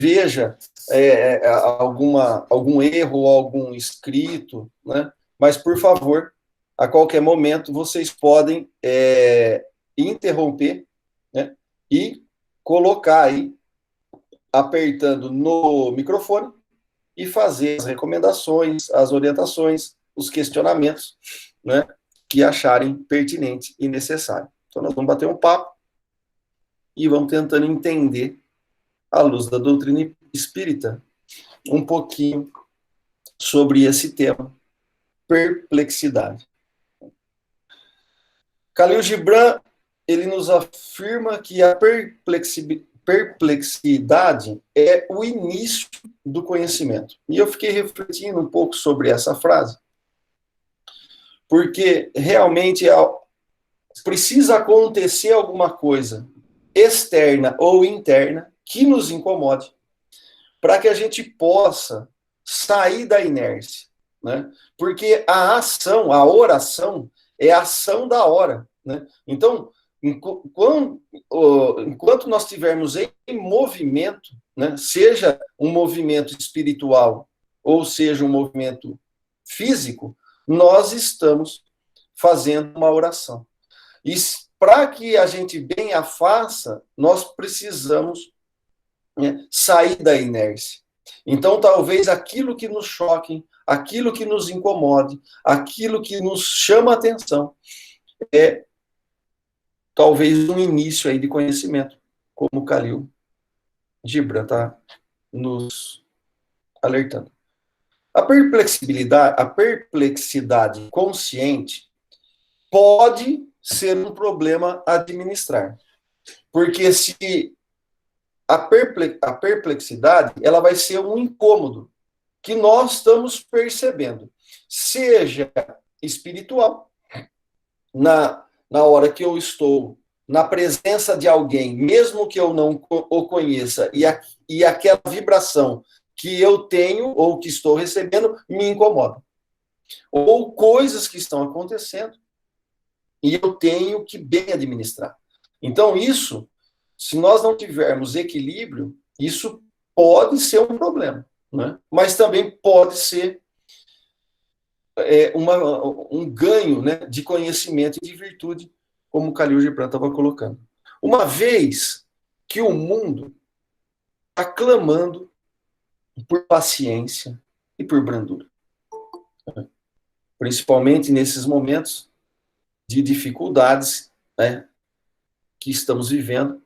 veja algum erro ou algum escrito, né? Mas, por favor, a qualquer momento, vocês podem interromper, né? E colocar aí, apertando no microfone, e fazer as recomendações, as orientações, os questionamentos, né, que acharem pertinente e necessário. Então, nós vamos bater um papo e vamos tentando entender, à luz da doutrina espírita, um pouquinho sobre esse tema, perplexidade. Khalil Gibran, ele nos afirma que a perplexidade é o início do conhecimento. E eu fiquei refletindo um pouco sobre essa frase, porque realmente precisa acontecer alguma coisa externa ou interna que nos incomode, para que a gente possa sair da inércia, né? Porque a ação, a oração, é a ação da hora, né? Então, enquanto nós estivermos em movimento, né, seja um movimento espiritual ou seja um movimento físico, nós estamos fazendo uma oração. E para que a gente bem a faça, nós precisamos, né, sair da inércia. Então, talvez aquilo que nos choque, aquilo que nos incomode, aquilo que nos chama a atenção, é talvez um início aí de conhecimento, como o Khalil Gibran está nos alertando. A perplexidade consciente pode ser um problema a administrar. Porque se a perplexidade, ela vai ser um incômodo que nós estamos percebendo, seja espiritual, na hora que eu estou na presença de alguém, mesmo que eu não o conheça, e aquela vibração que eu tenho ou que estou recebendo me incomoda. Ou coisas que estão acontecendo e eu tenho que bem administrar. Então, isso, se nós não tivermos equilíbrio, isso pode ser um problema, né? Mas também pode ser um ganho, né, de conhecimento e de virtude, como o Khalil Gibran estava colocando. Uma vez que o mundo está clamando por paciência e por brandura, né? Principalmente nesses momentos de dificuldades, né, que estamos vivendo.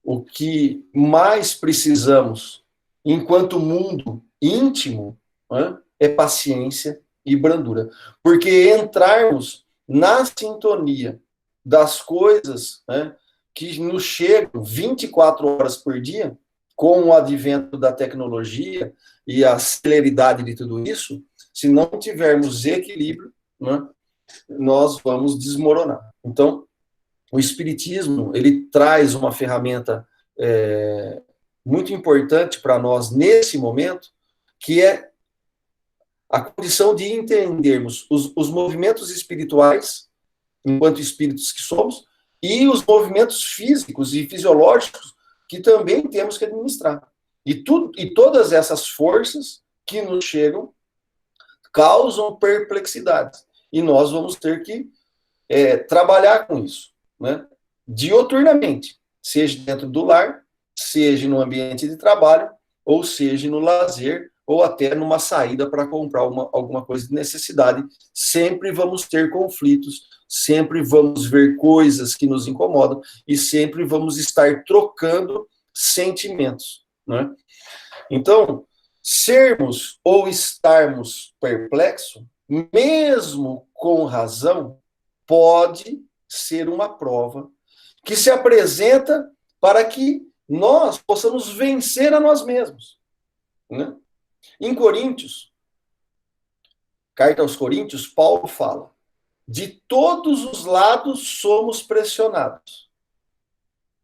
O que mais precisamos, enquanto mundo íntimo, né, é paciência e brandura. Porque entrarmos na sintonia das coisas, né, que nos chegam 24 horas por dia, com o advento da tecnologia e a celeridade de tudo isso, se não tivermos equilíbrio, né, nós vamos desmoronar. Então, o Espiritismo, ele traz uma ferramenta muito importante para nós nesse momento, que é a condição de entendermos os movimentos espirituais, enquanto espíritos que somos, e os movimentos físicos e fisiológicos que também temos que administrar. E todas essas forças que nos chegam causam perplexidades. E nós vamos ter que trabalhar com isso, né? Dioturnamente, seja dentro do lar, seja no ambiente de trabalho, ou seja no lazer, ou até numa saída para comprar alguma coisa de necessidade. Sempre vamos ter conflitos, sempre vamos ver coisas que nos incomodam e sempre vamos estar trocando sentimentos, né? Então, sermos ou estarmos perplexos, mesmo com razão, pode ser uma prova que se apresenta para que nós possamos vencer a nós mesmos, né? Em Coríntios, carta aos Coríntios, Paulo fala: de todos os lados somos pressionados,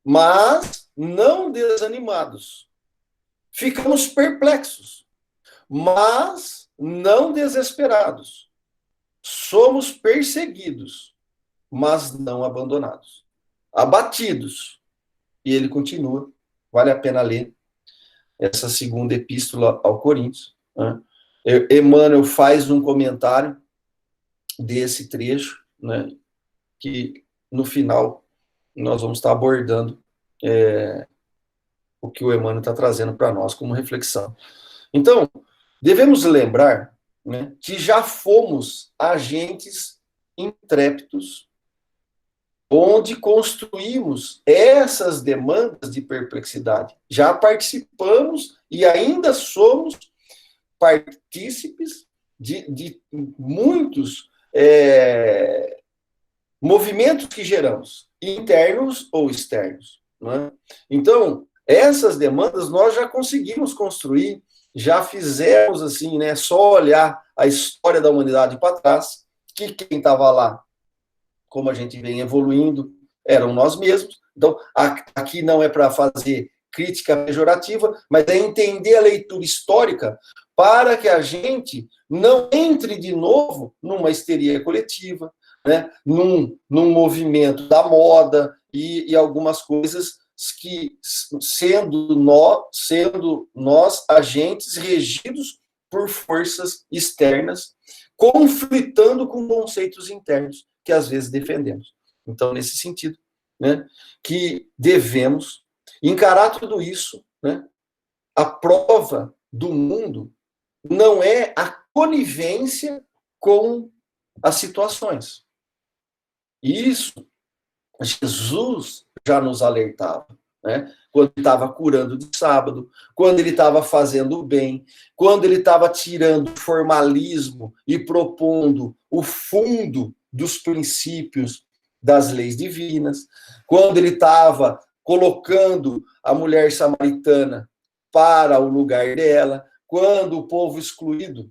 mas não desanimados. Ficamos perplexos, mas não desesperados. Somos perseguidos, mas não abandonados. Abatidos. E ele continua, vale a pena ler, essa segunda epístola ao Coríntios, né? Emmanuel faz um comentário desse trecho, né, que no final nós vamos estar abordando o que o Emmanuel está trazendo para nós como reflexão. Então, devemos lembrar, né, que já fomos agentes intrépidos, onde construímos essas demandas de perplexidade. Já participamos e ainda somos partícipes de muitos movimentos que geramos, internos ou externos. Não é? Então, essas demandas nós já conseguimos construir, já fizemos assim, né? Só olhar a história da humanidade para trás, que quem estava lá, como a gente vem evoluindo, eram nós mesmos. Então, aqui não é para fazer crítica pejorativa, mas é entender a leitura histórica para que a gente não entre de novo numa histeria coletiva, né? num movimento da moda e algumas coisas que, sendo nós agentes regidos por forças externas, conflitando com conceitos internos que às vezes defendemos. Então, nesse sentido, né, que devemos encarar tudo isso, né, a prova do mundo não é a conivência com as situações. Isso, Jesus já nos alertava, né? Quando ele estava curando de sábado, quando ele estava fazendo o bem, quando ele estava tirando o formalismo e propondo o fundo dos princípios das leis divinas, quando ele estava colocando a mulher samaritana para o lugar dela, quando o povo excluído,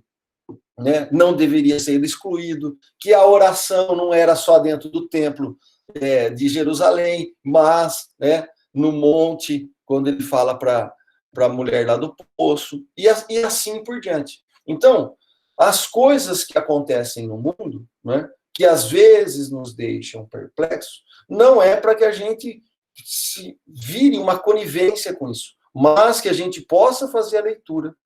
né, não deveria ser excluído, que a oração não era só dentro do templo de Jerusalém, mas, né, no monte, quando ele fala para a mulher lá do poço, e assim por diante. Então, as coisas que acontecem no mundo, né, que às vezes nos deixam perplexos, não é para que a gente se vire uma conivência com isso, mas que a gente possa fazer a leitura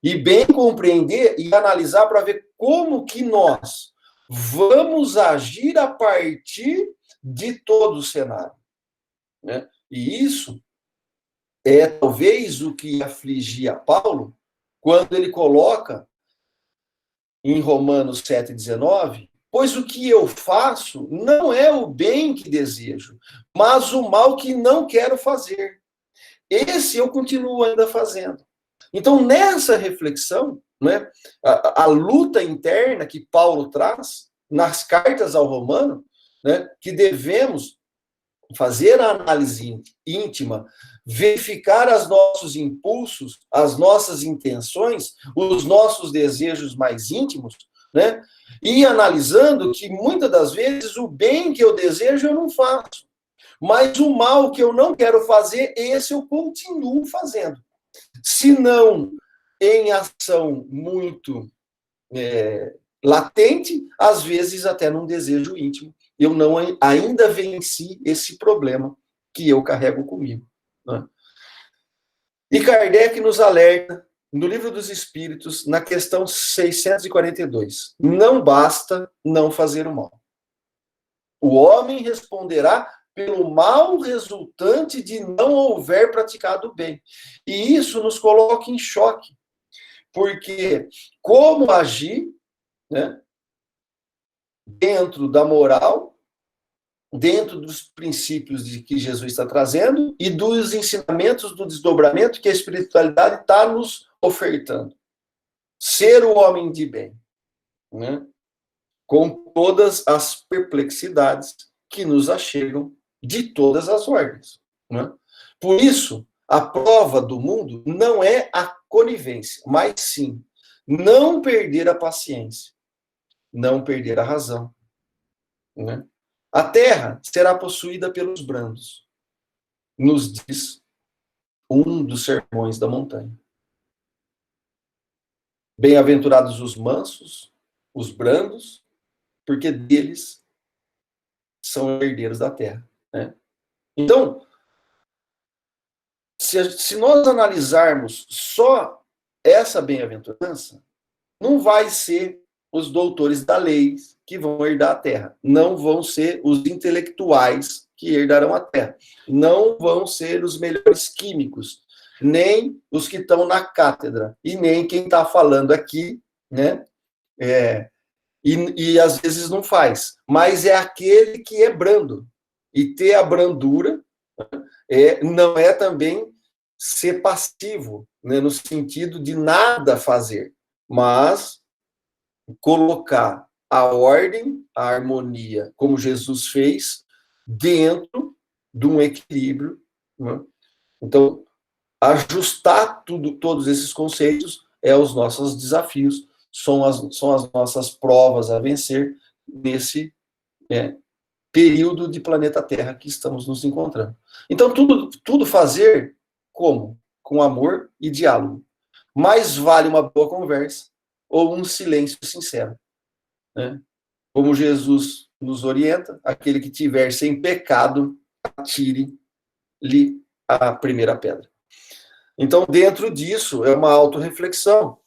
e bem compreender e analisar para ver como que nós vamos agir a partir de todo o cenário, né? E isso é talvez o que afligia Paulo quando ele coloca em Romanos 7,19, pois o que eu faço não é o bem que desejo, mas o mal que não quero fazer. Esse eu continuo ainda fazendo. Então, nessa reflexão, né, a luta interna que Paulo traz nas cartas ao Romano, né, que devemos fazer a análise íntima, verificar os nossos impulsos, as nossas intenções, os nossos desejos mais íntimos, né, e analisando que muitas das vezes o bem que eu desejo eu não faço, mas o mal que eu não quero fazer, esse eu continuo fazendo. Se não em ação muito latente, às vezes até num desejo íntimo. Eu não ainda venci esse problema que eu carrego comigo. Né? E Kardec nos alerta, no Livro dos Espíritos, na questão 642, não basta não fazer o mal. O homem responderá pelo mal resultante de não houver praticado o bem. E isso nos coloca em choque, porque como agir, né, dentro da moral, dentro dos princípios de que Jesus está trazendo e dos ensinamentos do desdobramento que a espiritualidade está nos ofertando. Ser o homem de bem, né, com todas as perplexidades que nos achegam de todas as ordens. Né? Por isso, a prova do mundo não é a conivência, mas sim não perder a paciência, não perder a razão. Né? A terra será possuída pelos brandos, nos diz um dos sermões da montanha. Bem-aventurados os mansos, os brandos, porque deles são herdeiros da terra. Né? Então, se nós analisarmos só essa bem-aventurança, não vai ser os doutores da lei que vão herdar a terra. Não vão ser os intelectuais que herdarão a terra. Não vão ser os melhores químicos, nem os que estão na cátedra, e nem quem está falando aqui, né? E às vezes não faz. Mas é aquele que é brando. E ter a brandura não é também ser passivo, né, no sentido de nada fazer, mas colocar a ordem, a harmonia, como Jesus fez, dentro de um equilíbrio. Né? Então, ajustar todos esses conceitos é os nossos desafios, são as nossas provas a vencer nesse período de planeta Terra que estamos nos encontrando. Então, tudo fazer como? Com amor e diálogo. Mais vale uma boa conversa ou um silêncio sincero. Né? Como Jesus nos orienta, aquele que tiver sem pecado, atire-lhe a primeira pedra. Então, dentro disso, é uma autorreflexão,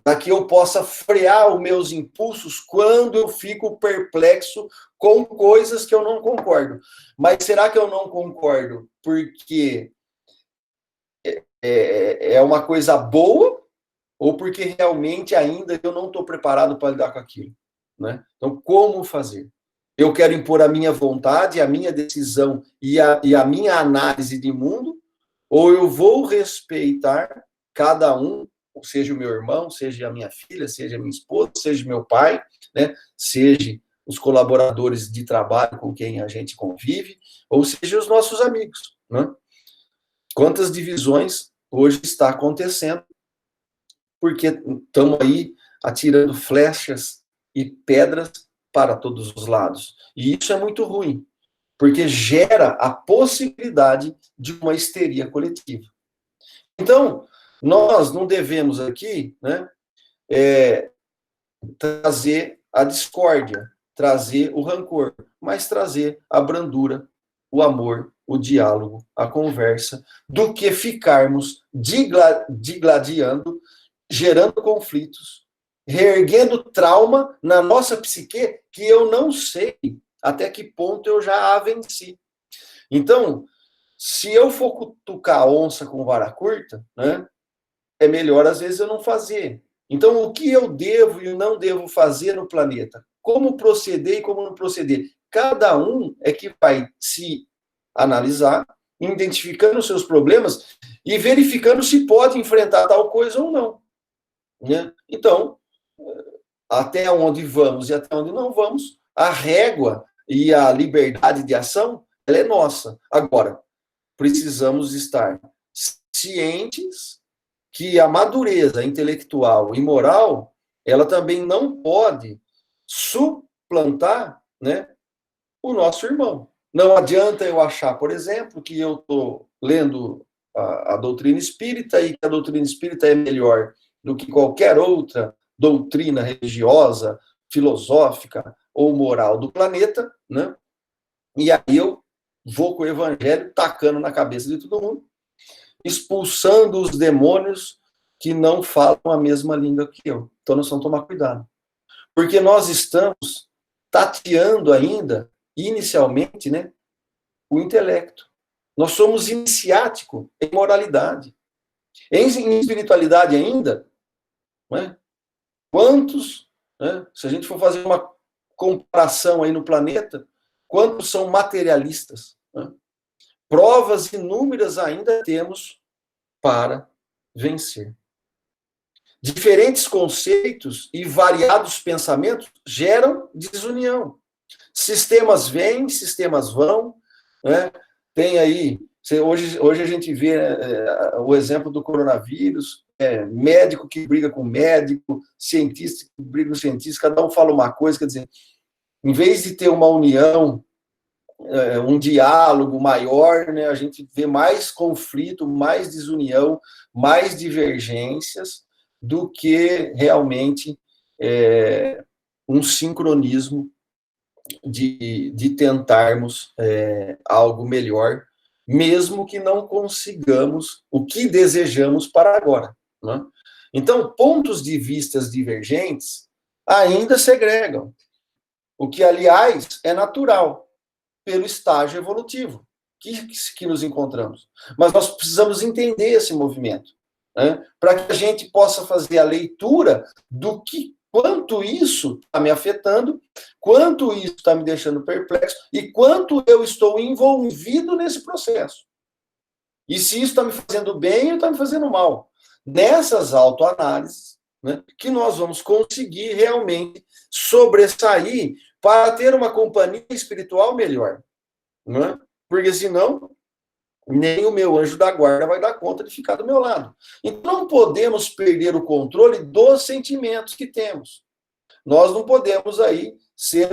para que eu possa frear os meus impulsos quando eu fico perplexo com coisas que eu não concordo. Mas será que eu não concordo porque é uma coisa boa ou porque realmente ainda eu não estou preparado para lidar com aquilo? Né? Então, como fazer? Eu quero impor a minha vontade, a minha decisão e a minha análise de mundo, ou eu vou respeitar cada um, seja o meu irmão, seja a minha filha, seja a minha esposa, seja meu pai, né? Seja os colaboradores de trabalho com quem a gente convive, ou seja os nossos amigos. Né? Quantas divisões hoje está acontecendo, porque estamos aí atirando flechas e pedras para todos os lados. E isso é muito ruim, porque gera a possibilidade de uma histeria coletiva. Então, nós não devemos aqui, né, trazer a discórdia, trazer o rancor, mas trazer a brandura, o amor, o diálogo, a conversa, do que ficarmos digladiando, gerando conflitos, reerguendo trauma na nossa psique que eu não sei até que ponto eu já a venci. Então, se eu for cutucar a onça com vara curta, né, é melhor às vezes eu não fazer. Então, o que eu devo e não devo fazer no planeta? Como proceder e como não proceder? Cada um é que vai se analisar, identificando os seus problemas e verificando se pode enfrentar tal coisa ou não. Né? Então, até onde vamos e até onde não vamos, a régua e a liberdade de ação, ela é nossa. Agora, precisamos estar cientes que a madureza intelectual e moral, ela também não pode suplantar, né, o nosso irmão. Não adianta eu achar, por exemplo, que eu estou lendo a doutrina espírita e que a doutrina espírita é melhor do que qualquer outra doutrina religiosa, filosófica ou moral do planeta, né? E aí eu vou com o evangelho tacando na cabeça de todo mundo, expulsando os demônios que não falam a mesma língua que eu. Então nós vamos tomar cuidado. Porque nós estamos tateando ainda, inicialmente, né, o intelecto. Nós somos iniciático em moralidade. Em espiritualidade ainda, né, quantos, né, se a gente for fazer uma comparação aí no planeta, quantos são materialistas? Né? Provas inúmeras ainda temos para vencer. Diferentes conceitos e variados pensamentos geram desunião. Sistemas vêm, sistemas vão. Né? Tem aí, hoje a gente vê o exemplo do coronavírus, médico que briga com médico, cientista que briga com cientista, cada um fala uma coisa, quer dizer, em vez de ter uma união, um diálogo maior, né, a gente vê mais conflito, mais desunião, mais divergências, do que realmente um sincronismo de tentarmos algo melhor mesmo que não consigamos o que desejamos para agora. Né? Então, pontos de vistas divergentes ainda segregam, o que, aliás, é natural pelo estágio evolutivo que nos encontramos. Mas nós precisamos entender esse movimento, né, para que a gente possa fazer a leitura do que, quanto isso está me afetando, quanto isso está me deixando perplexo e quanto eu estou envolvido nesse processo. E se isso está me fazendo bem ou está me fazendo mal. Nessas autoanálises, né, que nós vamos conseguir realmente sobressair para ter uma companhia espiritual melhor. Né? Porque senão, nem o meu anjo da guarda vai dar conta de ficar do meu lado. Então, não podemos perder o controle dos sentimentos que temos. Nós não podemos aí ser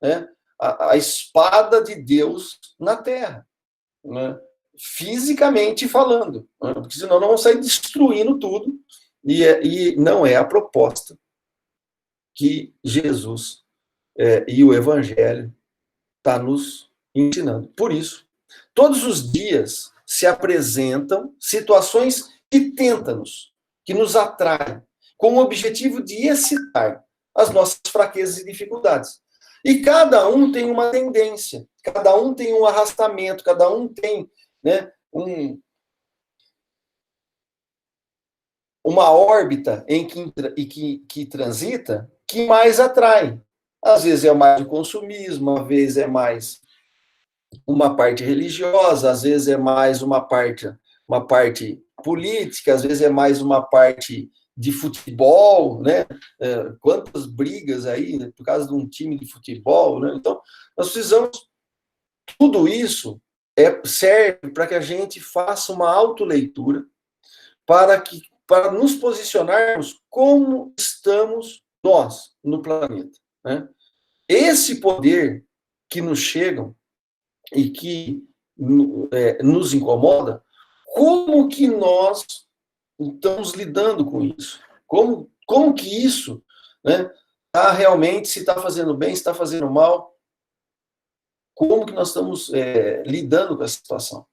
né, a espada de Deus na terra, né? Fisicamente falando, né? Porque senão nós vamos sair destruindo tudo, e não é a proposta que Jesus e o Evangelho está nos ensinando. Por isso, todos os dias se apresentam situações que tentam-nos, que nos atraem, com o objetivo de excitar as nossas fraquezas e dificuldades. E cada um tem uma tendência, cada um tem um arrastamento, cada um tem, né, uma órbita em que transita que mais atrai. Às vezes é mais o consumismo, às vezes é mais uma parte religiosa, às vezes é mais uma parte política, às vezes é mais uma parte de futebol, né? Quantas brigas aí, né, por causa de um time de futebol, né? Então, nós precisamos, tudo isso serve para que a gente faça uma autoleitura para nos posicionarmos como estamos nós no planeta, né? Esse poder que nos chegam e que nos incomoda, como que nós estamos lidando com isso? Como que isso, né, tá realmente, se está fazendo bem, se está fazendo mal? Como que nós estamos lidando com essa situação?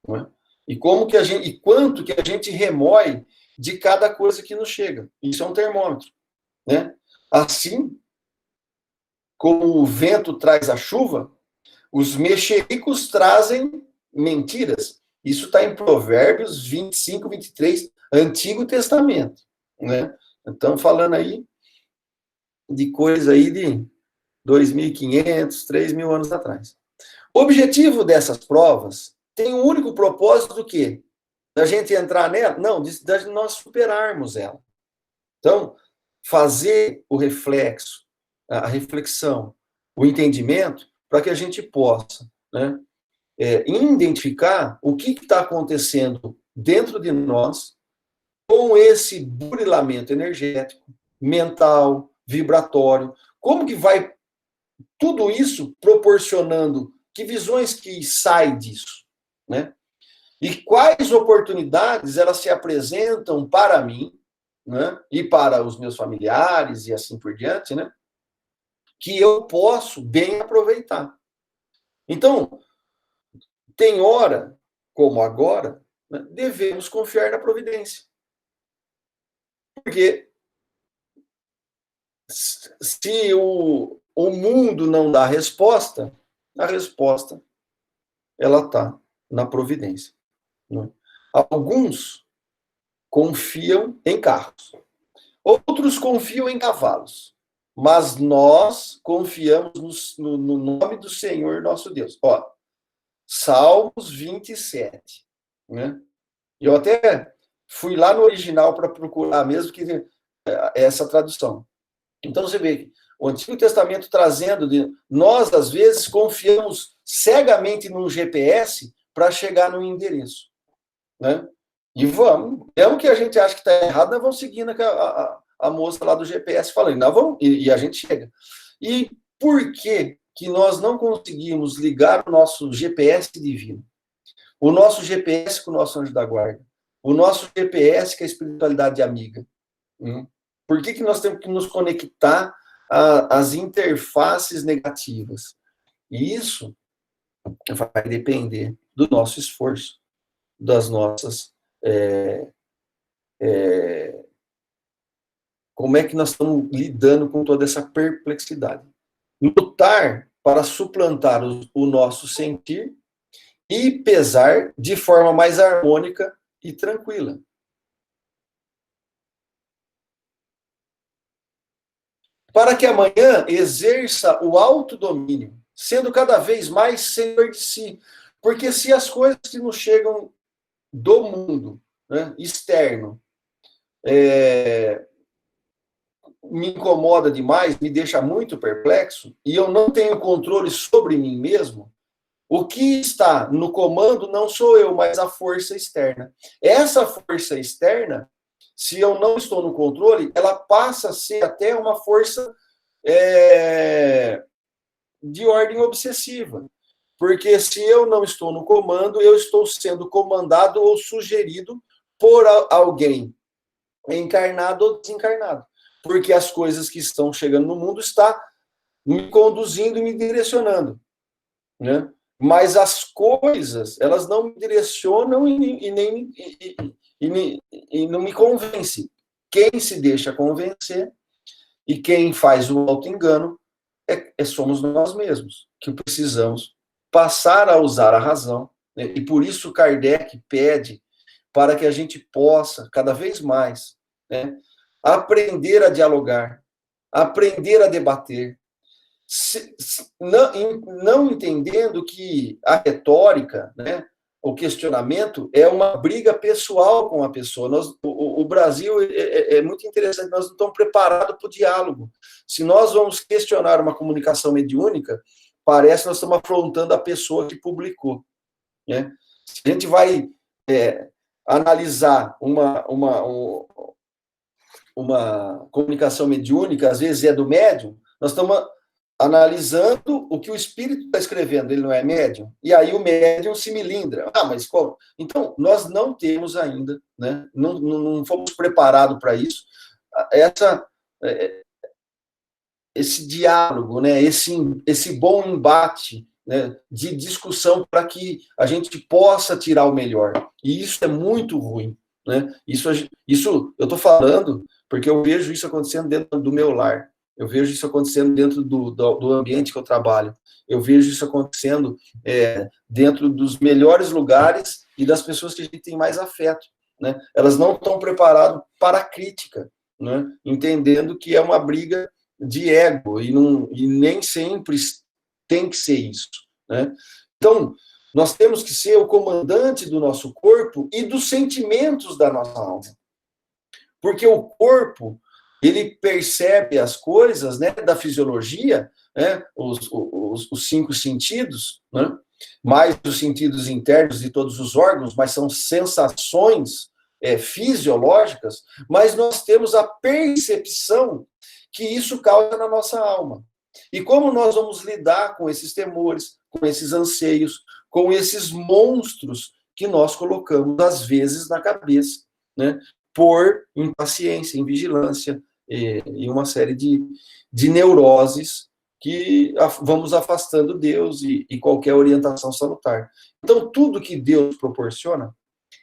Não é? E quanto que a gente remói de cada coisa que nos chega? Isso é um termômetro, né? Assim como o vento traz a chuva, os mexericos trazem mentiras. Isso está em Provérbios 25, 23, Antigo Testamento. Né? Estamos falando aí de coisa aí de 2.500, 3.000 anos atrás. O objetivo dessas provas tem um único propósito do quê? Da gente entrar nela? Não, de nós superarmos ela. Então, fazer o reflexo, a reflexão, o entendimento, para que a gente possa, né, identificar o que está acontecendo dentro de nós com esse burilamento energético, mental, vibratório, como que vai tudo isso proporcionando, que visões que saem disso, né? E quais oportunidades elas se apresentam para mim, né? E para os meus familiares e assim por diante, né? Que eu posso bem aproveitar. Então, tem hora, como agora, né, devemos confiar na providência. Porque se o mundo não dá resposta, a resposta ela está na providência. Né? Alguns confiam em carros, outros confiam em cavalos, mas nós confiamos no nome do Senhor nosso Deus. Ó, Salmos 27, né? Eu até fui lá no original para procurar mesmo que essa tradução. Então você vê que o Antigo Testamento trazendo nós às vezes confiamos cegamente num GPS para chegar no endereço, né? E vamos, mesmo que a gente acha que está errado, nós vamos seguindo a moça lá do GPS falando, nós vamos, e a gente chega. E por que nós não conseguimos ligar o nosso GPS divino? O nosso GPS com o nosso anjo da guarda. O nosso GPS com a espiritualidade amiga. Por que nós temos que nos conectar às interfaces negativas? E isso vai depender do nosso esforço, das nossas... como é que nós estamos lidando com toda essa perplexidade. Lutar para suplantar o nosso sentir e pesar de forma mais harmônica e tranquila. Para que amanhã exerça o autodomínio, sendo cada vez mais senhor de si. Porque se as coisas que nos chegam do mundo, né, externo, me incomoda demais, me deixa muito perplexo, e eu não tenho controle sobre mim mesmo, o que está no comando não sou eu, mas a força externa. Essa força externa, se eu não estou no controle, ela passa a ser até uma força de ordem obsessiva. Porque se eu não estou no comando, eu estou sendo comandado ou sugerido por alguém encarnado ou desencarnado. Porque as coisas que estão chegando no mundo estão me conduzindo e me direcionando, né? Mas as coisas, elas não me direcionam e não me convencem. Quem se deixa convencer e quem faz o auto-engano somos nós mesmos, que precisamos passar a usar a razão, né? E por isso Kardec pede para que a gente possa, cada vez mais, né, aprender a dialogar, aprender a debater, não entendendo que a retórica, né, o questionamento é uma briga pessoal com a pessoa. O Brasil é muito interessante, nós não estamos preparados para o diálogo. Se nós vamos questionar uma comunicação mediúnica, parece que nós estamos afrontando a pessoa que publicou, né? Se a gente vai analisar uma comunicação mediúnica, às vezes é do médium, nós estamos analisando o que o espírito está escrevendo, ele não é médium, e aí o médium se milindra. Mas como? Então, nós não temos ainda, né? Não fomos preparados para isso. Esse diálogo, né? Esse bom embate, né, de discussão para que a gente possa tirar o melhor. E isso é muito ruim, né? Isso eu estou falando porque eu vejo isso acontecendo dentro do meu lar. Eu vejo isso acontecendo dentro do ambiente que eu trabalho. Eu vejo isso acontecendo dentro dos melhores lugares e das pessoas que a gente tem mais afeto, né? Elas não estão preparadas para a crítica, né? Entendendo que é uma briga de ego e nem sempre tem que ser isso, né? Então, nós temos que ser o comandante do nosso corpo e dos sentimentos da nossa alma. Porque o corpo, ele percebe as coisas, né, da fisiologia, né, os 5 sentidos, né, mais os sentidos internos de todos os órgãos, mas são sensações fisiológicas, mas nós temos a percepção que isso causa na nossa alma. E como nós vamos lidar com esses temores, com esses anseios, com esses monstros que nós colocamos, às vezes, na cabeça, né, por impaciência, invigilância e uma série de neuroses que vamos afastando Deus e qualquer orientação salutar. Então, tudo que Deus proporciona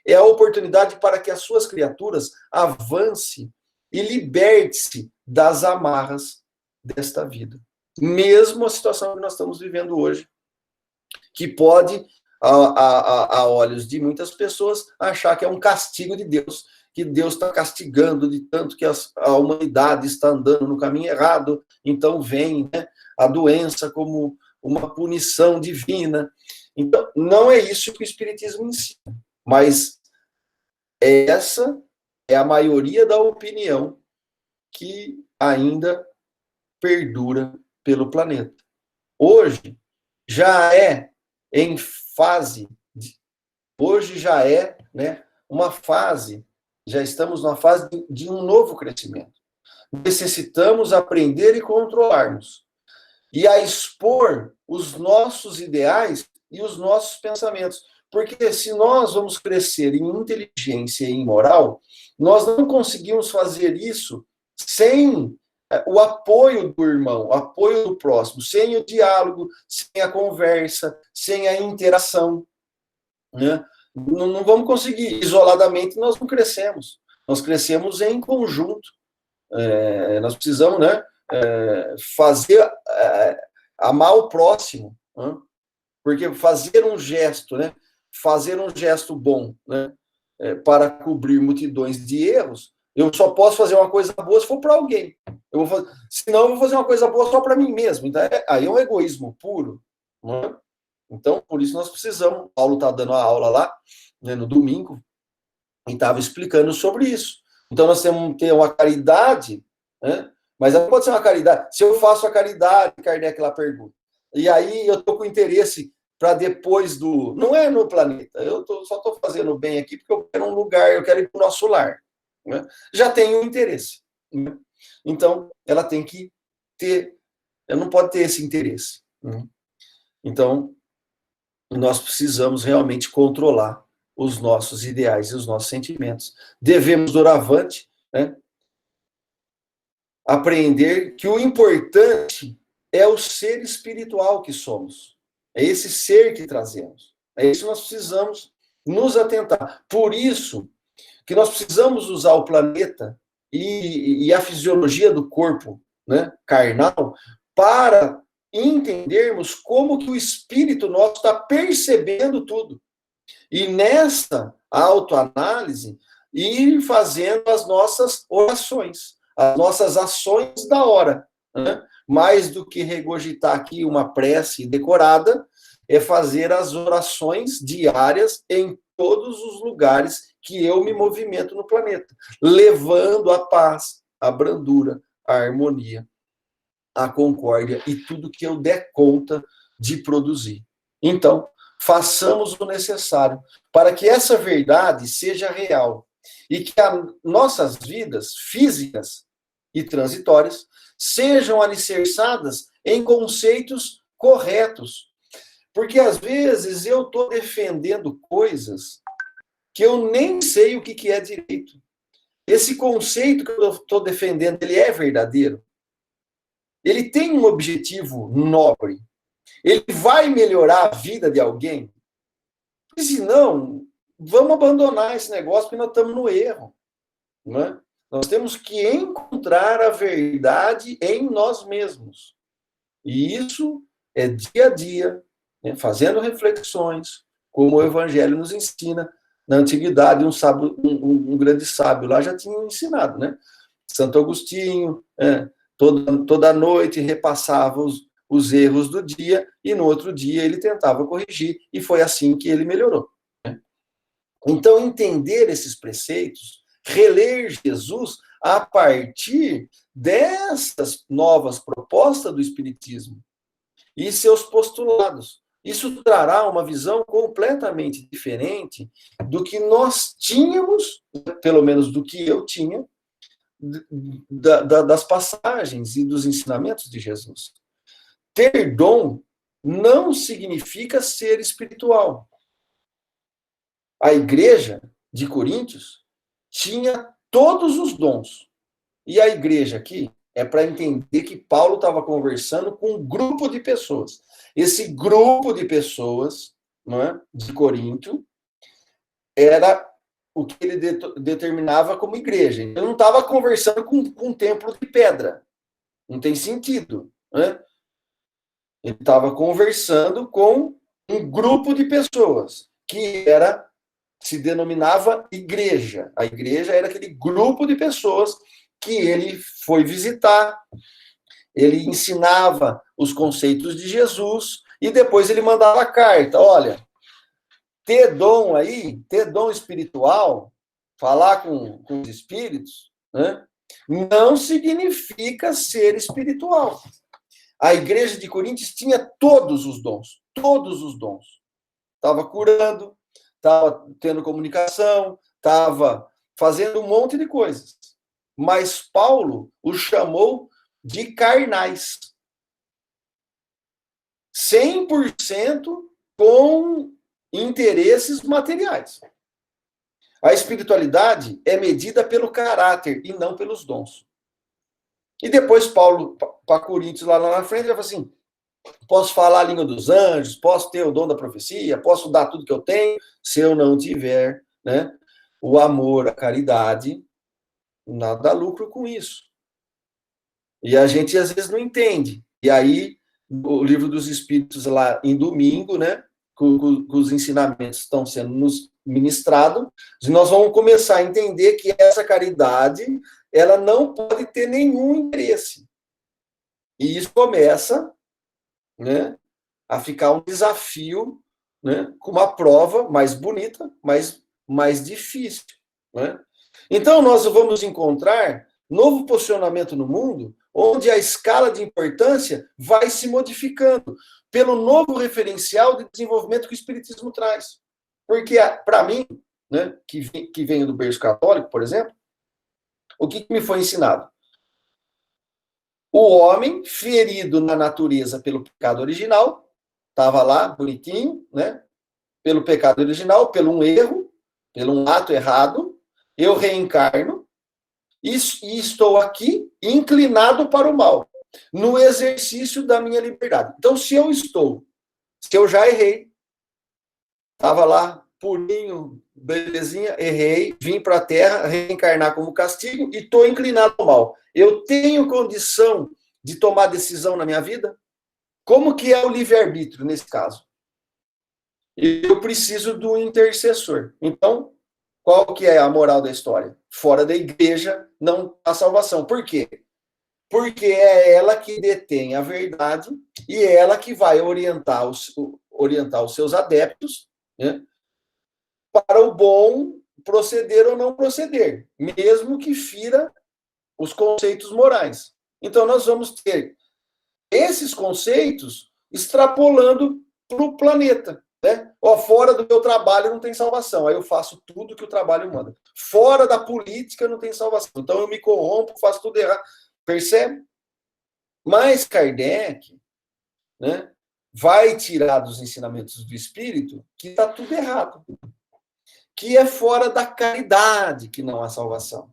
é a oportunidade para que as suas criaturas avancem e liberte-se das amarras desta vida. Mesmo a situação que nós estamos vivendo hoje, que pode, a olhos de muitas pessoas, achar que é um castigo de Deus, que Deus está castigando de tanto que a humanidade está andando no caminho errado, então vem, né, a doença como uma punição divina. Então, não é isso que o Espiritismo ensina, mas essa é a maioria da opinião que ainda perdura pelo planeta. Hoje já é em fase, hoje já é, né, uma fase, já estamos numa fase de um novo crescimento. Necessitamos aprender e controlarmos, e a expor os nossos ideais e os nossos pensamentos. Porque se nós vamos crescer em inteligência e em moral, nós não conseguimos fazer isso sem o apoio do irmão, o apoio do próximo, sem o diálogo, sem a conversa, sem a interação, né? Não vamos conseguir. Isoladamente, nós não crescemos. Nós crescemos em conjunto. Nós precisamos, né, fazer, amar o próximo, né? Porque fazer um gesto, né, fazer um gesto bom, né, para cobrir multidões de erros, eu só posso fazer uma coisa boa se for para alguém. Senão eu vou fazer uma coisa boa só para mim mesmo. Então, aí é um egoísmo puro, né? Então, por isso nós precisamos. Paulo está dando a aula lá, né, no domingo, e estava explicando sobre isso. Então, nós temos que ter uma caridade, né? Mas não pode ser uma caridade. Se eu faço a caridade, Kardec lá pergunta, e aí eu estou com interesse para depois do... Não é no planeta, só estou fazendo bem aqui porque eu quero um lugar, eu quero ir para o nosso lar, né? Já tenho interesse, né? Então, ela tem que ter... Ela não pode ter esse interesse, né? Então, nós precisamos realmente controlar os nossos ideais e os nossos sentimentos. Devemos, doravante, né, apreender que o importante é o ser espiritual que somos. É esse ser que trazemos. É isso que nós precisamos nos atentar. Por isso que nós precisamos usar o planeta e a fisiologia do corpo, né, carnal para entendermos como que o espírito nosso está percebendo tudo. E nessa autoanálise, ir fazendo as nossas orações, as nossas ações da hora, né? Mais do que regurgitar aqui uma prece decorada, é fazer as orações diárias em todos os lugares que eu me movimento no planeta, levando a paz, a brandura, a harmonia, a concórdia e tudo que eu der conta de produzir. Então, façamos o necessário para que essa verdade seja real e que as nossas vidas físicas e transitórias sejam alicerçadas em conceitos corretos. Porque, às vezes, eu estou defendendo coisas que eu nem sei o que é direito. Esse conceito que eu estou defendendo, ele é verdadeiro? Ele tem um objetivo nobre? Ele vai melhorar a vida de alguém? E se não, vamos abandonar esse negócio porque nós estamos no erro, não é? Nós temos que encontrar a verdade em nós mesmos. E isso é dia a dia, né, fazendo reflexões, como o Evangelho nos ensina. Na antiguidade, um grande sábio lá já tinha ensinado, né? Santo Agostinho, toda noite repassava os erros do dia e no outro dia ele tentava corrigir e foi assim que ele melhorou, né? Então, entender esses preceitos, reler Jesus a partir dessas novas propostas do Espiritismo e seus postulados. Isso trará uma visão completamente diferente do que nós tínhamos, pelo menos do que eu tinha, das passagens e dos ensinamentos de Jesus. Ter dom não significa ser espiritual. A igreja de Coríntios tinha todos os dons. E a igreja aqui é para entender que Paulo estava conversando com um grupo de pessoas. Esse grupo de pessoas, não é, de Corinto era o que ele determinava como igreja. Ele não estava conversando com um templo de pedra. Não tem sentido, né? Ele estava conversando com um grupo de pessoas que se denominava igreja. A igreja era aquele grupo de pessoas que ele foi visitar, ele ensinava os conceitos de Jesus e depois ele mandava a carta. Olha, ter dom aí, ter dom espiritual, falar com os espíritos, né, não significa ser espiritual. A igreja de Coríntios tinha todos os dons, todos os dons. Estava curando, estava tendo comunicação, estava fazendo um monte de coisas. Mas Paulo o chamou de carnais. 100% com interesses materiais. A espiritualidade é medida pelo caráter e não pelos dons. E depois Paulo, para Coríntios, lá na frente, ele fala assim, posso falar a língua dos anjos, posso ter o dom da profecia, posso dar tudo que eu tenho, se eu não tiver, né, o amor, a caridade, nada lucro com isso. E a gente às vezes não entende. E aí, o livro dos Espíritos lá em domingo, né, com os ensinamentos estão sendo nos ministrados, nós vamos começar a entender que essa caridade, ela não pode ter nenhum interesse. E isso começa, né, a ficar um desafio, né, com uma prova mais bonita, mas mais difícil, né? Então, nós vamos encontrar novo posicionamento no mundo, onde a escala de importância vai se modificando pelo novo referencial de desenvolvimento que o Espiritismo traz. Porque, para mim, né, que venho do berço católico, por exemplo, o que me foi ensinado? O homem, ferido na natureza pelo pecado original, estava lá, bonitinho, né? Pelo pecado original, pelo um erro, pelo um ato errado, eu reencarno e estou aqui inclinado para o mal, no exercício da minha liberdade. Então, se eu já errei, estava lá, purinho, belezinha, errei, vim para a Terra reencarnar como castigo e estou inclinado ao mal. Eu tenho condição de tomar decisão na minha vida? Como que é o livre-arbítrio nesse caso? Eu preciso do intercessor. Então, qual que é a moral da história? Fora da igreja não há salvação. Por quê? Porque é ela que detém a verdade e é ela que vai orientar os seus adeptos, né, para o bom proceder ou não proceder, mesmo que fira os conceitos morais. Então, nós vamos ter esses conceitos extrapolando para o planeta. Né? Fora do meu trabalho não tem salvação. Aí eu faço tudo que o trabalho manda. Fora da política não tem salvação. Então eu me corrompo, faço tudo errado. Percebe? Mas Kardec, né, vai tirar dos ensinamentos do Espírito que está tudo errado. Que é fora da caridade que não há salvação.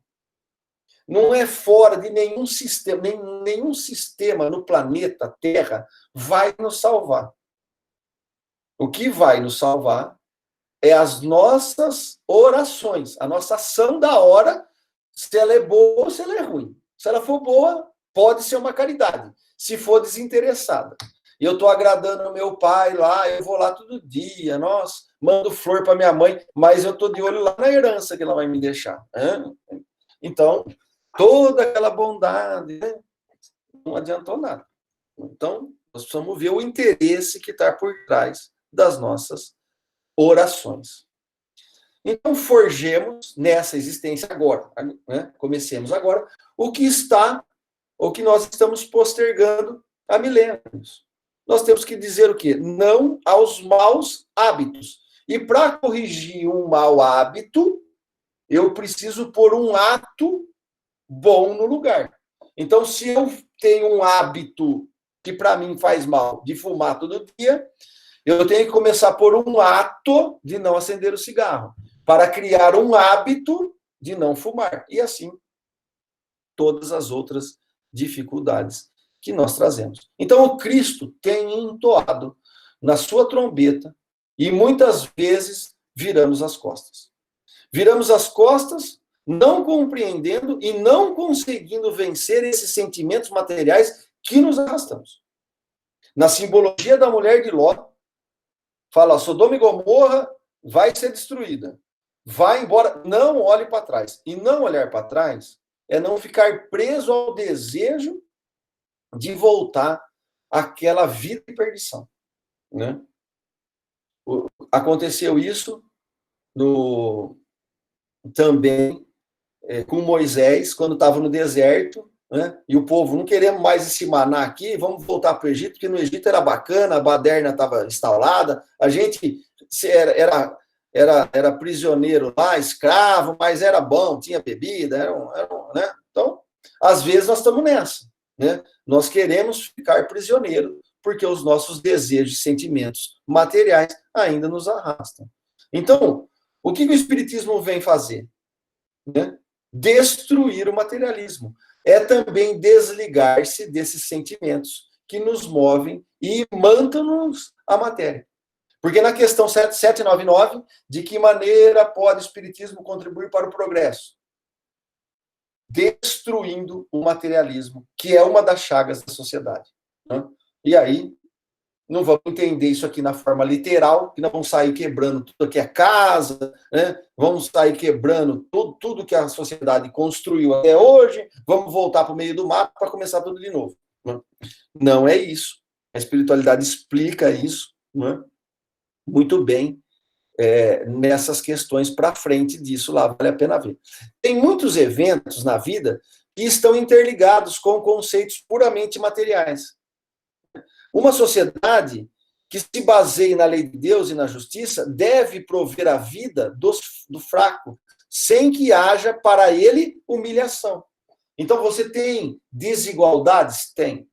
Não é fora de nenhum sistema no planeta Terra vai nos salvar. O que vai nos salvar é as nossas orações, a nossa ação da hora, se ela é boa ou se ela é ruim. Se ela for boa, pode ser uma caridade. Se for desinteressada. E eu estou agradando o meu pai lá, eu vou lá todo dia, nossa, mando flor para minha mãe, mas eu estou de olho lá na herança que ela vai me deixar. Né? Então, toda aquela bondade, né, não adiantou nada. Então, nós precisamos ver o interesse que está por trás das nossas orações. Então, forjemos nessa existência agora, né? Comecemos agora, o que nós estamos postergando há milênios. Nós temos que dizer o quê? Não aos maus hábitos. E para corrigir um mau hábito, eu preciso pôr um ato bom no lugar. Então, se eu tenho um hábito que para mim faz mal, de fumar todo dia, eu tenho que começar por um ato de não acender o cigarro, para criar um hábito de não fumar. E assim, todas as outras dificuldades que nós trazemos. Então, o Cristo tem entoado na sua trombeta e muitas vezes viramos as costas. Viramos as costas, não compreendendo e não conseguindo vencer esses sentimentos materiais que nos arrastamos. Na simbologia da mulher de Ló, fala, Sodoma e Gomorra vai ser destruída. Vai embora, não olhe para trás. E não olhar para trás é não ficar preso ao desejo de voltar àquela vida de perdição. Né? Aconteceu isso também com Moisés, quando estava no deserto, né? E o povo, não queremos mais esse maná aqui, vamos voltar para o Egito, porque no Egito era bacana, a baderna estava instalada, a gente era prisioneiro lá, escravo, mas era bom, tinha bebida, né? Então, às vezes nós estamos nessa, né? Nós queremos ficar prisioneiro, porque os nossos desejos e sentimentos materiais ainda nos arrastam. Então, o que o Espiritismo vem fazer? Né? destruir o materialismo. É também desligar-se desses sentimentos que nos movem e mandam-nos a matéria. Porque na questão 799, de que maneira pode o Espiritismo contribuir para o progresso? Destruindo o materialismo, que é uma das chagas da sociedade. Né? E aí, não vamos entender isso aqui na forma literal, que nós vamos sair quebrando tudo que é casa, né? Vamos sair quebrando tudo que a sociedade construiu até hoje, vamos voltar para o meio do mato para começar tudo de novo. Né? Não é isso. A espiritualidade explica isso, né? Muito bem, nessas questões para frente disso lá, vale a pena ver. Tem muitos eventos na vida que estão interligados com conceitos puramente materiais. Uma sociedade que se baseie na lei de Deus e na justiça deve prover a vida do fraco, sem que haja para ele humilhação. Então, você tem desigualdades? Tem.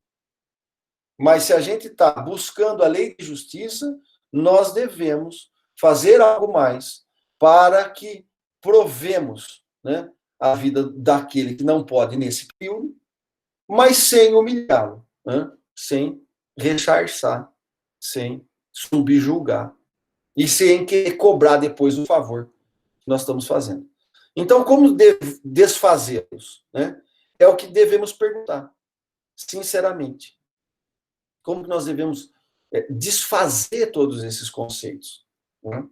Mas se a gente está buscando a lei de justiça, nós devemos fazer algo mais para que provemos, né, a vida daquele que não pode nesse período, mas sem humilhá-lo, né, sem recharçar, sem subjugar e sem querer cobrar depois o favor que nós estamos fazendo. Então, como desfazê-los? Né? É o que devemos perguntar, sinceramente. Como que nós devemos desfazer todos esses conceitos? Né?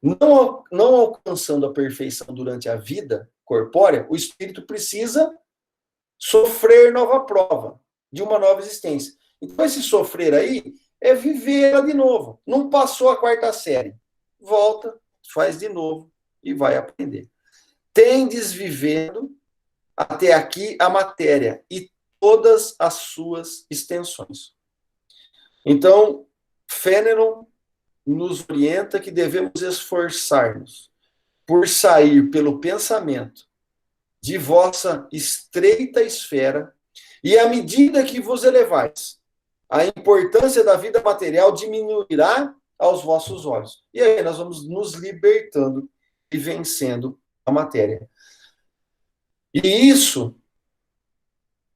Não alcançando a perfeição durante a vida corpórea, o espírito precisa sofrer nova prova de uma nova existência. Então, esse sofrer aí é viver ela de novo. Não passou a quarta série. Volta, faz de novo e vai aprender. Tendes vivendo até aqui a matéria e todas as suas extensões. Então, Fénelon nos orienta que devemos esforçar-nos por sair pelo pensamento de vossa estreita esfera e, à medida que vos elevais, a importância da vida material diminuirá aos vossos olhos. E aí nós vamos nos libertando e vencendo a matéria. E isso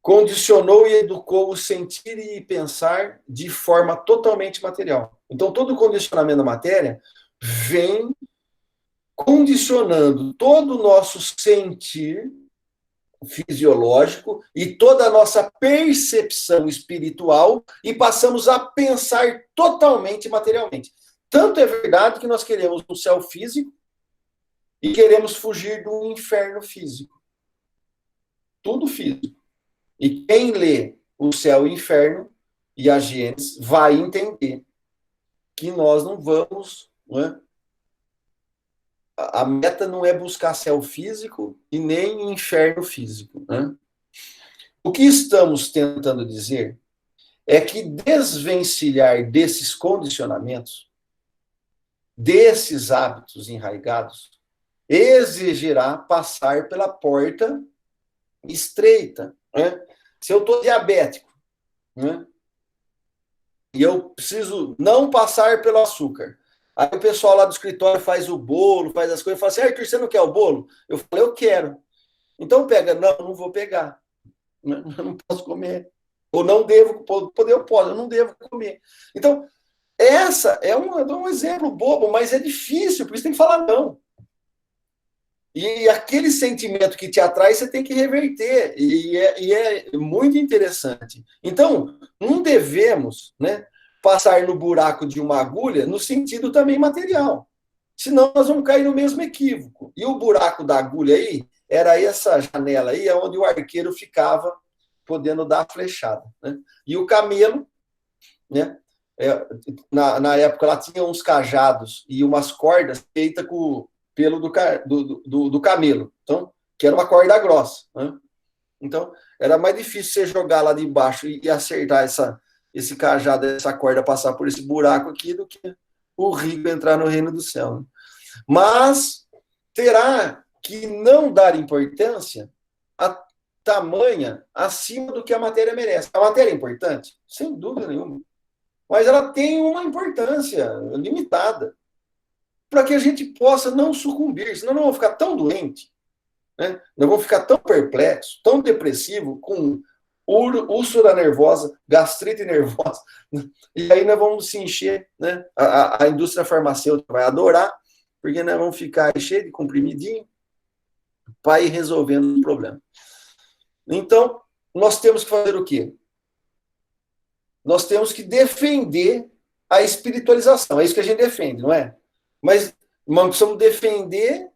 condicionou e educou o sentir e pensar de forma totalmente material. Então, todo o condicionamento da matéria vem condicionando todo o nosso sentir fisiológico e toda a nossa percepção espiritual e passamos a pensar totalmente materialmente. Tanto é verdade que nós queremos um céu físico e queremos fugir do inferno físico. Tudo físico. E quem lê o céu e o inferno e a Gênesis vai entender que nós não vamos... Não é? A meta não é buscar céu físico e nem inferno físico. Né? O que estamos tentando dizer é que desvencilhar desses condicionamentos, desses hábitos enraigados, exigirá passar pela porta estreita. Né? Se eu estou diabético, né? E eu preciso não passar pelo açúcar, aí o pessoal lá do escritório faz o bolo, faz as coisas, fala assim, Arthur, você não quer o bolo? Eu falei, eu quero. Então pega, não vou pegar. Eu não posso comer. Ou não devo, poder eu posso, eu não devo comer. Então, essa é um exemplo bobo, mas é difícil, por isso tem que falar não. E aquele sentimento que te atrai, você tem que reverter. E é muito interessante. Então, não devemos, né, passar no buraco de uma agulha no sentido também material. Senão nós vamos cair no mesmo equívoco. E o buraco da agulha aí era essa janela aí, onde o arqueiro ficava podendo dar a flechada. Né? E o camelo, né, na época, ela tinha uns cajados e umas cordas feitas com o pelo do camelo. Então, que era uma corda grossa. Né? Então, era mais difícil você jogar lá de baixo e acertar esse cajado, essa corda, passar por esse buraco aqui, do que o rico entrar no reino do céu. Né? Mas terá que não dar importância a tamanha acima do que a matéria merece. A matéria é importante? Sem dúvida nenhuma. Mas ela tem uma importância limitada para que a gente possa não sucumbir, senão não vou ficar tão doente né? Nós vamos ficar tão perplexos, tão depressivos, com úlcera nervosa, gastrite nervosa, e aí nós vamos se encher, né? A indústria farmacêutica vai adorar, porque nós vamos ficar cheio de comprimidinho para ir resolvendo o problema. Então, nós temos que fazer o quê? Nós temos que defender a espiritualização. É isso que a gente defende, não é? Mas nós precisamos defender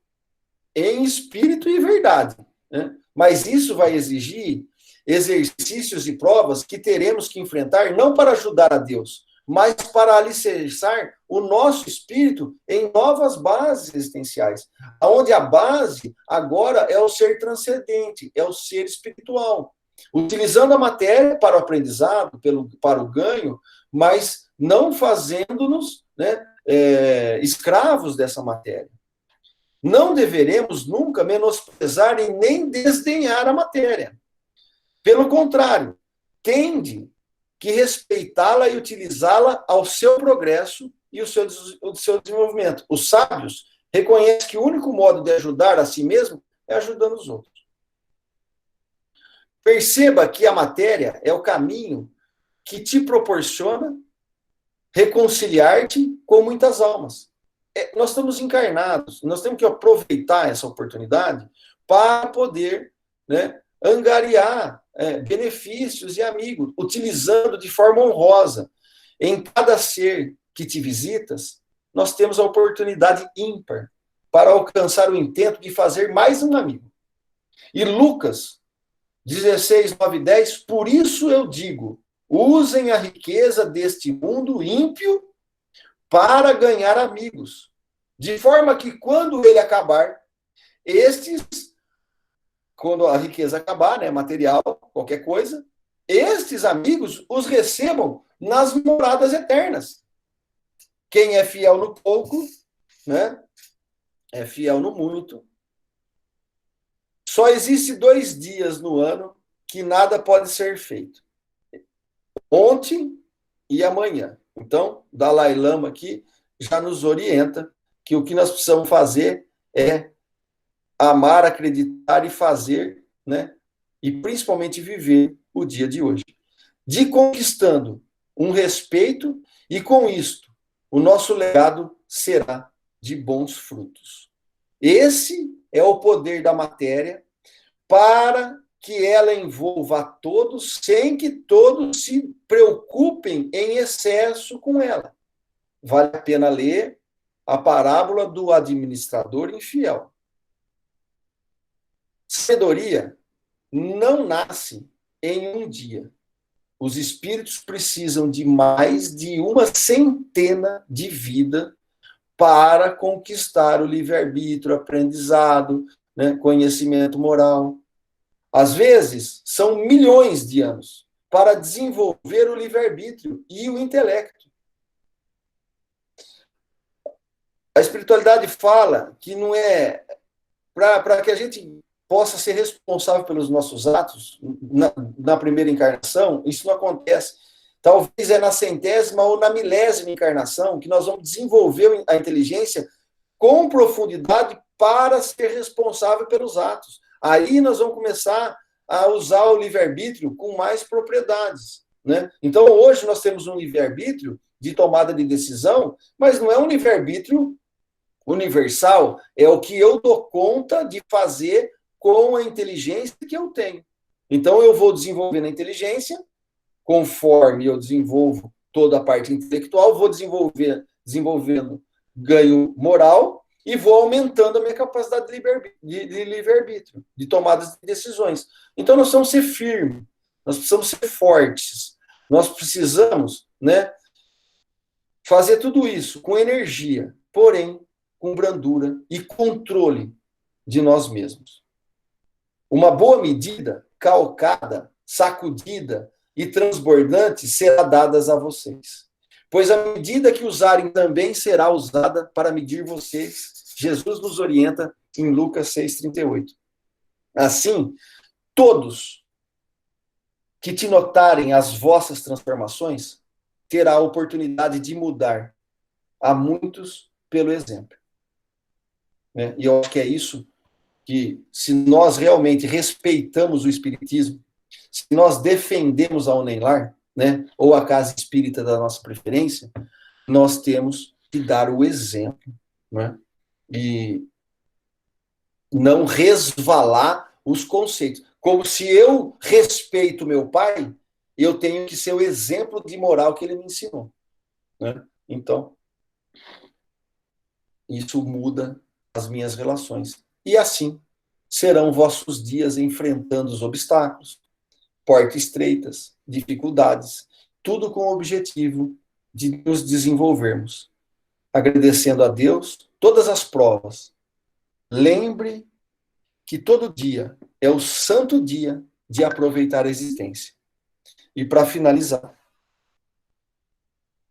em espírito e verdade, né? Mas isso vai exigir exercícios e provas que teremos que enfrentar não para ajudar a Deus, mas para alicerçar o nosso espírito em novas bases existenciais, onde a base agora é o ser transcendente, é o ser espiritual, utilizando a matéria para o aprendizado, para o ganho, mas não fazendo-nos, né, escravos dessa matéria. Não deveremos nunca menosprezar e nem desdenhar a matéria. Pelo contrário, tende que respeitá-la e utilizá-la ao seu progresso e o seu desenvolvimento. Os sábios reconhecem que o único modo de ajudar a si mesmo é ajudando os outros. Perceba que a matéria é o caminho que te proporciona reconciliar-te com muitas almas. Nós estamos encarnados, nós temos que aproveitar essa oportunidade para poder, né, angariar benefícios e amigos, utilizando de forma honrosa. Em cada ser que te visitas, nós temos a oportunidade ímpar para alcançar o intento de fazer mais um amigo. E Lucas 16, 9 e 10, por isso eu digo, usem a riqueza deste mundo ímpio para ganhar amigos, de forma que quando ele acabar, quando a riqueza acabar, né, material, qualquer coisa, estes amigos os recebam nas moradas eternas. Quem é fiel no pouco, né, é fiel no muito. Só existe 2 dias no ano que nada pode ser feito. Ontem e amanhã. Então, Dalai Lama aqui já nos orienta que o que nós precisamos fazer é amar, acreditar e fazer, né? E principalmente viver o dia de hoje. De conquistando um respeito e com isto, o nosso legado será de bons frutos. Esse é o poder da matéria para que ela envolva a todos sem que todos se preocupem em excesso com ela. Vale a pena ler a parábola do administrador infiel. Sabedoria não nasce em um dia. Os espíritos precisam de mais de 100 de vida para conquistar o livre-arbítrio, aprendizado, né, conhecimento moral. Às vezes, são milhões de anos para desenvolver o livre-arbítrio e o intelecto. A espiritualidade fala que não é para que a gente possa ser responsável pelos nossos atos na primeira encarnação, isso não acontece. Talvez é na 100ª ou na 1000ª encarnação que nós vamos desenvolver a inteligência com profundidade para ser responsável pelos atos. Aí nós vamos começar a usar o livre-arbítrio com mais propriedades, né? Então, hoje nós temos um livre-arbítrio de tomada de decisão, mas não é um livre-arbítrio universal, é o que eu dou conta de fazer com a inteligência que eu tenho. Então, eu vou desenvolvendo a inteligência, conforme eu desenvolvo toda a parte intelectual, vou desenvolvendo ganho moral e vou aumentando a minha capacidade de livre-arbítrio, de tomada de decisões. Então, nós precisamos ser firmes, nós precisamos ser fortes, nós precisamos, né, fazer tudo isso com energia, porém, com brandura e controle de nós mesmos. Uma boa medida, calcada, sacudida e transbordante será dada a vocês. Pois a medida que usarem também será usada para medir vocês. Jesus nos orienta em Lucas 6,38. Assim, todos que te notarem as vossas transformações terá a oportunidade de mudar a muitos pelo exemplo. E eu acho que é isso que se nós realmente respeitamos o espiritismo, se nós defendemos a Unenlar, né, ou a casa espírita da nossa preferência, nós temos que dar o exemplo, né, e não resvalar os conceitos. Como se eu respeito meu pai, eu tenho que ser o exemplo de moral que ele me ensinou, né? Então, isso muda as minhas relações. E assim serão vossos dias enfrentando os obstáculos, portas estreitas, dificuldades, tudo com o objetivo de nos desenvolvermos. Agradecendo a Deus todas as provas. Lembre que todo dia é o santo dia de aproveitar a existência. E para finalizar,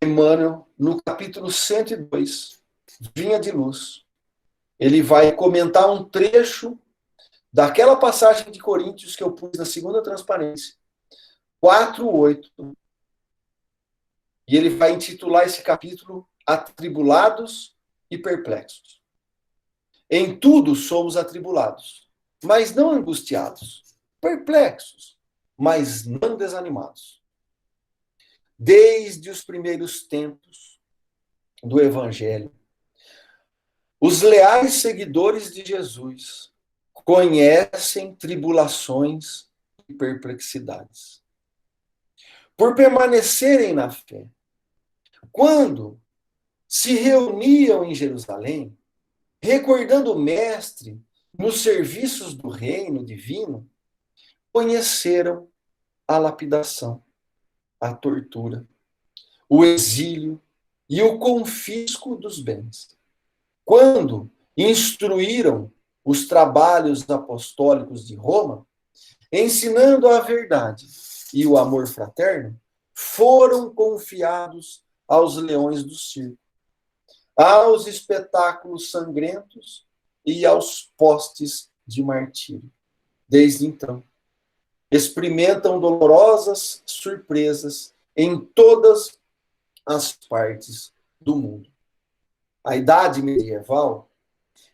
Emmanuel, no capítulo 102, Vinha de Luz, ele vai comentar um trecho daquela passagem de Coríntios que eu pus na segunda transparência, 4:8, e ele vai intitular esse capítulo Atribulados e Perplexos. Em tudo somos atribulados, mas não angustiados, perplexos, mas não desanimados. Desde os primeiros tempos do Evangelho, os leais seguidores de Jesus conhecem tribulações e perplexidades. Por permanecerem na fé, quando se reuniam em Jerusalém, recordando o Mestre nos serviços do reino divino, conheceram a lapidação, a tortura, o exílio e o confisco dos bens. Quando instruíram os trabalhos apostólicos de Roma, ensinando a verdade e o amor fraterno, foram confiados aos leões do circo, aos espetáculos sangrentos e aos postes de martírio. Desde então, experimentam dolorosas surpresas em todas as partes do mundo. A idade medieval,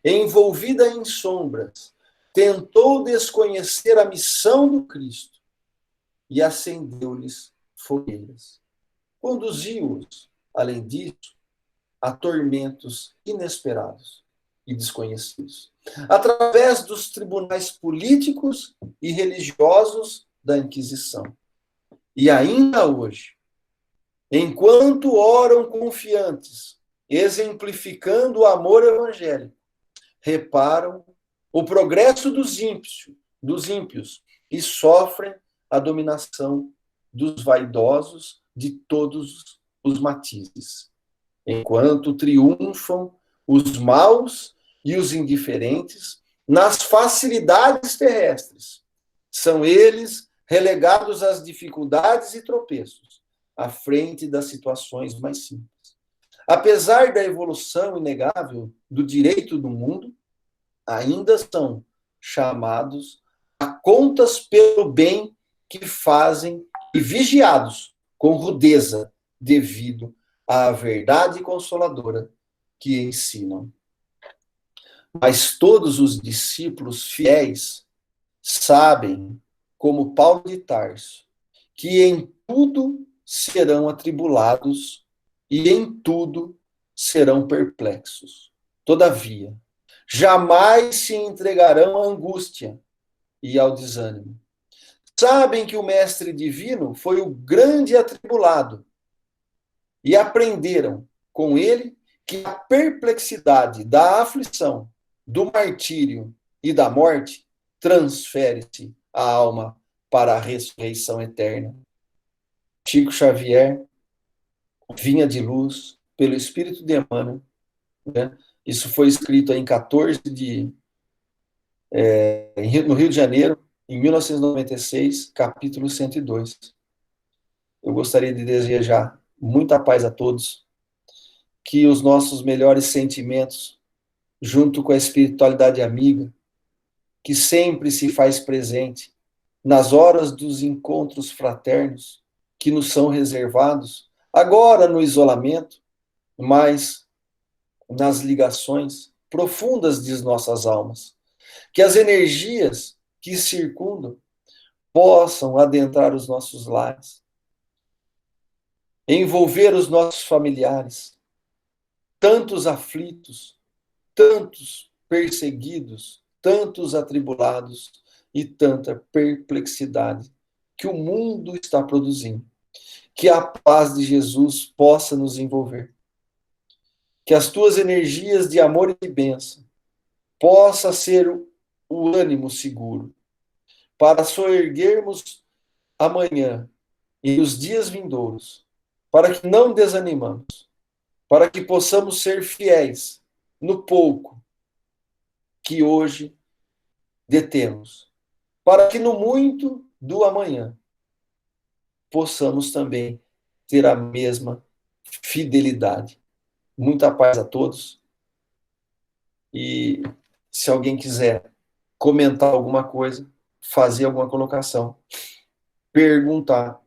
envolvida em sombras, tentou desconhecer a missão do Cristo e acendeu-lhes fogueiras. Conduziu-os, além disso, a tormentos inesperados e desconhecidos, através dos tribunais políticos e religiosos da Inquisição. E ainda hoje, enquanto oram confiantes, exemplificando o amor evangélico, reparam o progresso dos ímpios e sofrem a dominação dos vaidosos de todos os matizes. Enquanto triunfam os maus e os indiferentes nas facilidades terrestres, são eles relegados às dificuldades e tropeços, à frente das situações mais simples. Apesar da evolução inegável do direito do mundo, ainda são chamados a contas pelo bem que fazem e vigiados com rudeza devido à verdade consoladora que ensinam. Mas todos os discípulos fiéis sabem, como Paulo de Tarso, que em tudo serão atribulados e em tudo serão perplexos. Todavia, jamais se entregarão à angústia e ao desânimo. Sabem que o Mestre Divino foi o grande atribulado e aprenderam com ele que a perplexidade da aflição, do martírio e da morte transfere-se a alma para a ressurreição eterna. Chico Xavier, Vinha de Luz, pelo Espírito de Emmanuel, né? Isso foi escrito em 14 no Rio de Janeiro, em 1996, capítulo 102. Eu gostaria de desejar muita paz a todos, que os nossos melhores sentimentos, junto com a espiritualidade amiga, que sempre se faz presente nas horas dos encontros fraternos que nos são reservados, agora no isolamento, mas nas ligações profundas de nossas almas. Que as energias que circundam possam adentrar os nossos lares, envolver os nossos familiares, tantos aflitos, tantos perseguidos, tantos atribulados e tanta perplexidade que o mundo está produzindo. Que a paz de Jesus possa nos envolver. Que as tuas energias de amor e de bênção possa ser o ânimo seguro para soerguermos amanhã e os dias vindouros, para que não desanimamos, para que possamos ser fiéis no pouco que hoje detemos, para que no muito do amanhã possamos também ter a mesma fidelidade. Muita paz a todos. E se alguém quiser comentar alguma coisa, fazer alguma colocação, perguntar,